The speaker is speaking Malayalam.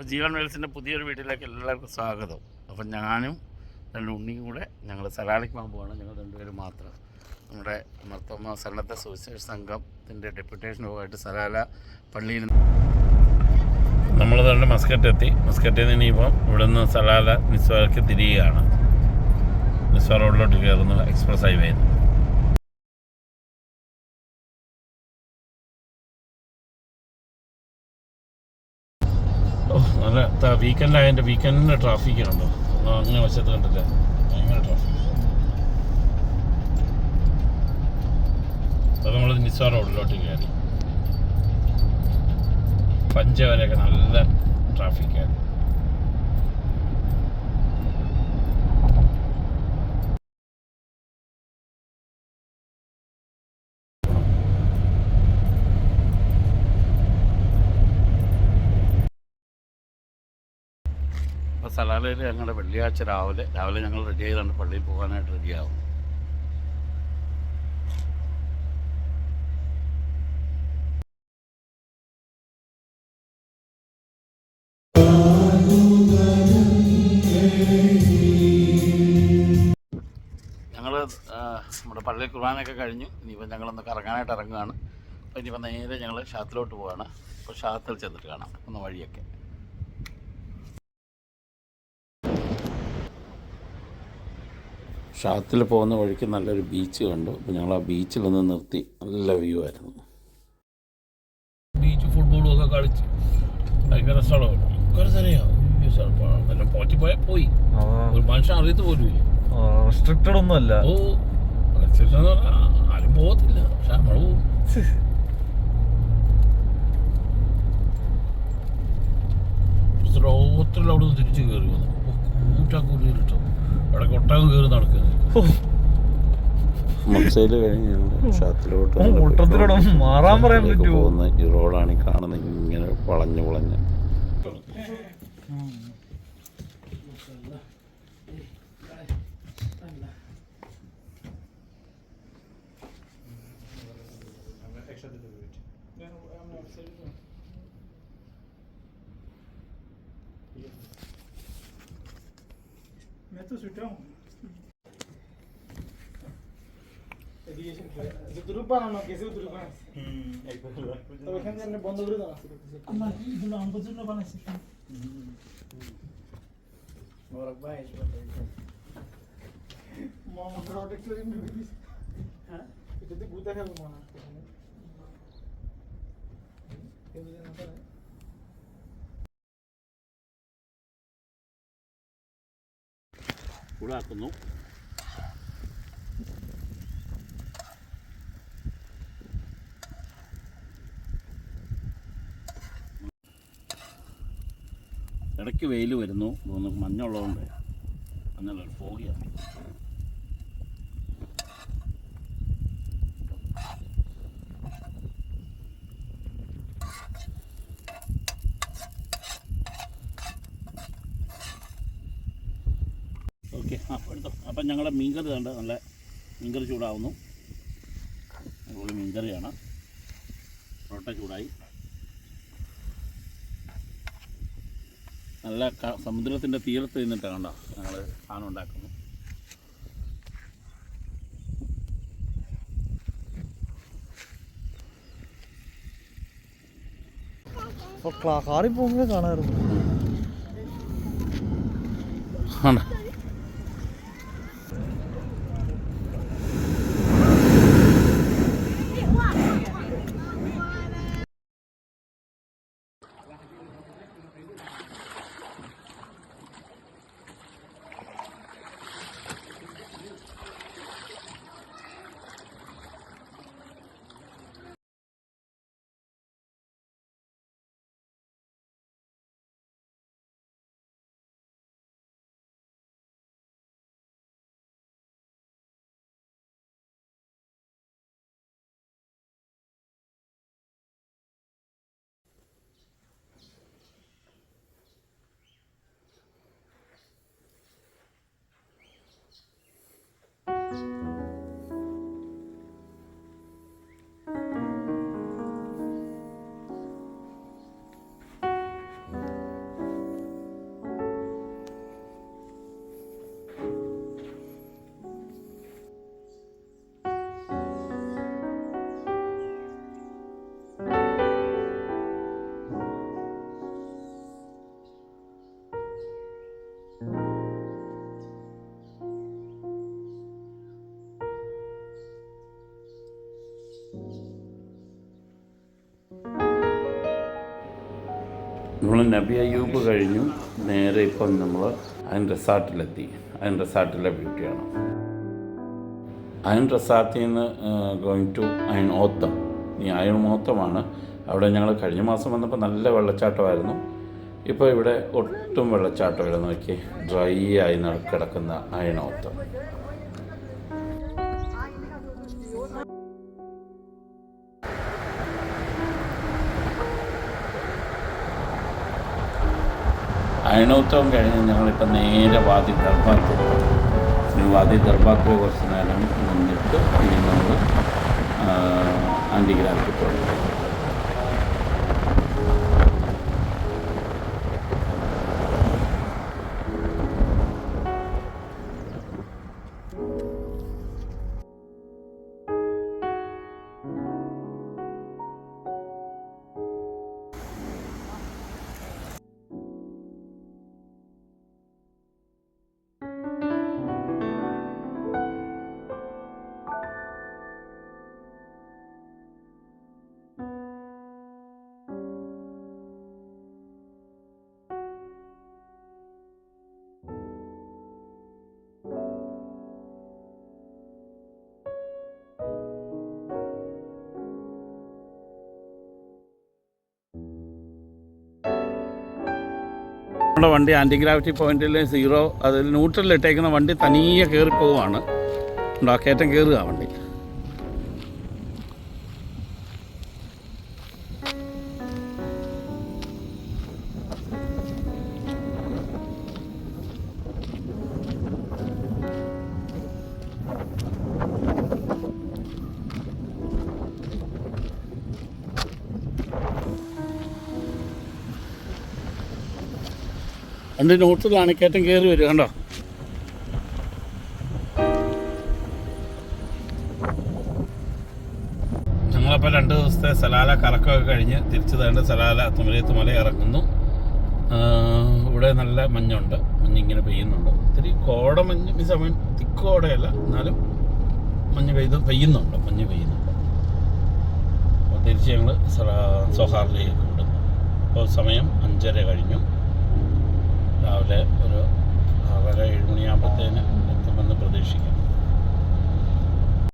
അപ്പോൾ ജീവൻ വെൽസിൻ്റെ പുതിയൊരു വീട്ടിലേക്ക് എല്ലാവർക്കും സ്വാഗതം. അപ്പം ഞാനും രണ്ട് ഉണ്ണിയും കൂടെ ഞങ്ങൾ സലാലയ്ക്ക് പോകാൻ പോവാണ്. ഞങ്ങൾ രണ്ടുപേരും മാത്രം. നമ്മുടെ മർത്തോമ സന്നദ്ധ സുവിശേഷ സംഘത്തിൻ്റെ ഡെപ്യൂട്ടേഷനുമായിട്ട് സലാല പള്ളിയിൽ നമ്മൾ തന്നെ മസ്കറ്റ് നിന്ന് ഇനിയിപ്പം ഇവിടെ നിന്ന് സലാല നിസ്വാർക്ക് തിരിയുകയാണ്. നിസ്വാ റോഡിലോട്ട് കയറുന്ന എക്സ്പ്രസ് ഹൈവേ. നല്ല വീക്കെൻഡായതിൻ്റെ വീക്കെൻഡിൻ്റെ ട്രാഫിക് ഉണ്ടോ? അങ്ങനെ വശത്ത് കണ്ടില്ല, ഭയങ്കര ട്രാഫിക്. അപ്പോൾ നമ്മൾ നിസ്വാ റോഡിലോട്ട് കയറി. പഞ്ചവരെയൊക്കെ നല്ല ട്രാഫിക്കായിരുന്നു. അപ്പോൾ സലാലയിൽ ഞങ്ങളുടെ വെള്ളിയാഴ്ച രാവിലെ ഞങ്ങൾ റെഡി ചെയ്താണ് പള്ളിയിൽ പോകാനായിട്ട് റെഡിയാവും. ഞങ്ങൾ നമ്മുടെ പള്ളി കുർബാനയൊക്കെ കഴിഞ്ഞു. ഇനിയിപ്പോൾ ഞങ്ങളൊന്ന് കറങ്ങാനായിട്ട് ഇറങ്ങുകയാണ്. അപ്പോൾ ഇനിയിപ്പോൾ നേരെ ഞങ്ങൾ ഷാത്തിലോട്ട് പോവുകയാണ്. അപ്പോൾ ഷാത്തിൽ ചെന്നിട്ട് കാണാം ഒന്ന് വഴിയൊക്കെ. ഷാത്തിൽ പോകുന്ന വഴിക്ക് നല്ലൊരു ബീച്ച് കണ്ടു. അപ്പോൾ ഞങ്ങൾ ആ ബീച്ചിൽ നിന്ന് നിർത്തി. നല്ല വ്യൂ ആയിരുന്നു. ബീച്ച് ഫുട്ബോളും ഒക്കെ കളിച്ച് ഭയങ്കര സ്ഥലമാണ്. പോറ്റിപ്പോയാൽ പോയി ഒരു മനുഷ്യൻ അറിയത്ത് പോലും റെസ്ട്രിക്റ്റഡ് ഒന്നും അല്ല. ഓ റെസ്ട്രിക്ഷൻ ആരും പോകത്തില്ല, പക്ഷെ നമ്മൾ പോകും. ഓത്തിൽ അവിടെ നിന്ന് തിരിച്ച് കയറി വന്നു. കൂട്ടാക്കൂലിട്ടോ അവിടെ കൊട്ടാകം കയറി നടക്കുന്നത്. മക്സയിൽ കഴിഞ്ഞ് ഷാത്തിലോട്ട് മാറാൻ പറയാൻ പറ്റുമോ? പോകുന്ന ഈ റോഡാണ് ഈ കാണുന്നത്. ഇങ്ങനെ വളഞ്ഞ് मैं तो छुट्टा हूँ দুরুপানা না কেসে দুরুপানা তো এখান থেকে বন্ধ করে দাও আমরা এগুলো আমাদের জন্য বানাইছি মোরক ভাই মামা প্রোডাক্ট করে নিবি হ্যাঁ এটাতে গুতা খাবো মানা এগুলো না করে ചൂടാക്കുന്നു. ഇടയ്ക്ക് വെയിൽ വരുന്നു. മഞ്ഞുള്ളതുകൊണ്ട് മഞ്ഞുള്ള പോകിയാണ്. ഓക്കെ, എടുത്തോ. അപ്പം ഞങ്ങളുടെ മീൻകറി കണ്ട് നല്ല മീൻകറി ചൂടാവുന്നു. അതുപോലെ മീൻകറിയാണ്. പൊറോട്ട ചൂടായി. നല്ല സമുദ്രത്തിൻ്റെ തീരത്ത് നിന്നിട്ട് കണ്ടോ ഞങ്ങൾ സാധനം ഉണ്ടാക്കുന്നു. കാറിൽ പോകുമ്പോൾ കാണാറുണ്ട്. നമ്മൾ നബി അയ്യൂബ് കഴിഞ്ഞു. നേരെ ഇപ്പം നമ്മൾ അയൺ റിസാർട്ടിലെത്തി. അയൺ റിസാർട്ടിലെ ബ്യൂട്ടിയാണ്. അയൺ റിസാർട്ടിൽ നിന്ന് ഗോയിങ് ടു അയൺ ഓത്തം. ഈ അയൺ ഓത്തമാണ്. അവിടെ ഞങ്ങൾ കഴിഞ്ഞ മാസം വന്നപ്പോൾ നല്ല വെള്ളച്ചാട്ടമായിരുന്നു. ഇപ്പോൾ ഇവിടെ ഒട്ടും വെള്ളച്ചാട്ടമില്ല. നോക്കി ഡ്രൈ ആയി കിടക്കുന്ന അയൺ ഓത്തം. അയണോത്സവം കഴിഞ്ഞ് ഞങ്ങളിപ്പോൾ നേരെ വാദി ദർബാത്തിൽ പോകും. വാദി ദർബാത്തിൽ കുറച്ച് നേരം നിന്നിട്ട് ഇനി നമ്മൾ ആൻറ്റിഗ്രാഫിൽ പോകും. നമ്മുടെ വണ്ടി ആൻറ്റി ഗ്രാവിറ്റി പോയിന്റിൽ 0 അതിൽ ന്യൂട്രലിൽ ഇട്ടേക്കുന്ന വണ്ടി തനിയെ കയറി പോവുകയാണ്. ആ കയറ്റം കയറുക വണ്ടി. വണ്ടി ന്യൂട്രലാണ്, കയറ്റം കയറി വരിക. കണ്ടോ? ഞങ്ങളപ്പോൾ 2 ദിവസത്തെ സലാല കറക്കമൊക്കെ കഴിഞ്ഞ് തിരിച്ചു തേണ്ട സലാല തുമരയത്ത് മല ഇറങ്ങുന്നു. ഇവിടെ നല്ല മഞ്ഞുണ്ട്. മഞ്ഞിങ്ങനെ പെയ്യുന്നുണ്ട്. ഇത്തിരി കോടമഞ്ഞ് ഈ സമയം തിക്കോടയല്ല, എന്നാലും മഞ്ഞ് പെയ്യുന്നുണ്ട്. അപ്പോൾ തിരിച്ച് ഞങ്ങൾ സൊഹാറിലേക്ക് വിടുന്നു. അപ്പോൾ സമയം 5:30 കഴിഞ്ഞു. രാവിലെ ഒരു 6:30-7 മണിയാകുമ്പോഴത്തേന്